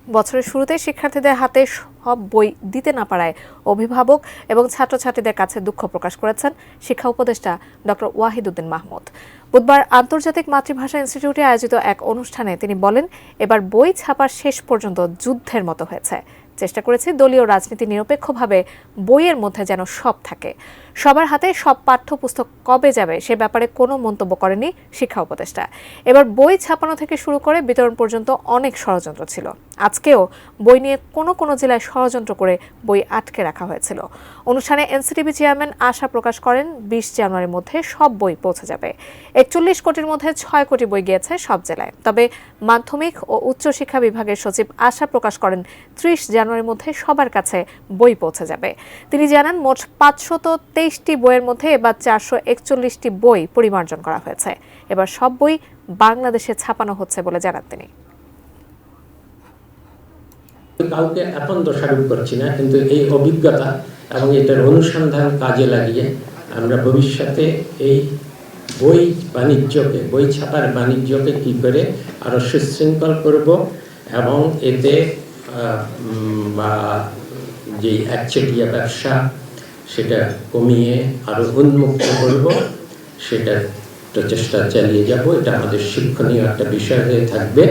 বছরের শুরুতে শিক্ষার্থীদের হাতে সব বই দিতে না পারায় অভিভাবক এবং ছাত্রছাত্রীদের কাছে দুঃখ প্রকাশ করেছেন শিক্ষা উপদেষ্টা ডক্টর ওয়াহিদুদ্দিন মাহমুদ। বুধবার আন্তর্জাতিক মাতৃভাষা ইনস্টিটিউটে আয়োজিত এক অনুষ্ঠানে তিনি বলেন, এবার বই ছাপার শেষ পর্যন্ত যুদ্ধের মতো হয়েছে। চেষ্টা করেছি দলীয় রাজনীতি নিরপেক্ষভাবে বইয়ের মধ্যে যেন সব থাকে। সবার হাতে সব পাঠ্যপুস্তক কবে যাবে সে ব্যাপারে কোনো মন্তব্য করেনি শিক্ষা উপদেষ্টা। এবার বই ছাপানো থেকে শুরু করে বিতরণ পর্যন্ত অনেক ষড়যন্ত্র ছিল। আজকেও বই নিয়ে কোনো জেলায় ষড়যন্ত্র করে বই আটকে রাখা হয়েছিল। অনুষ্ঠানে এনসিটিবি চেয়ারম্যান আশা প্রকাশ করেন 20 জানুয়ারির মধ্যে সব বই পৌঁছে যাবে। 41 কোটির মধ্যে 6 কোটি বই গিয়েছে সব জেলায়। তবে মাধ্যমিক ও উচ্চশিক্ষা বিভাগের সচিব আশা প্রকাশ করেন 30 জানুয়ারির মধ্যে সবার কাছে বই পৌঁছে যাবে। তিনি জানান, মোট 523টি বইয়ের মধ্যে এবার 441টি বই পরিমার্জন করা হয়েছে। এবার সব বই বাংলাদেশে ছাপানো হচ্ছে বলে জানান তিনি। কাউকে এখন দোষারোপ করছি না, কিন্তু এই অভিজ্ঞতা এবং এটার অনুসন্ধান কাজে লাগিয়ে আমরা ভবিষ্যতে এই বই ছাপার বাণিজ্যকে কী করে আরও সুশৃঙ্খল করব এবং এতে যে একচেটিয়া ব্যবসা সেটা কমিয়ে আরও উন্মুক্ত করব, সেটা প্রচেষ্টা চালিয়ে যাব। এটা আমাদের শিক্ষণীয় একটা বিষয় হয়ে থাকবে।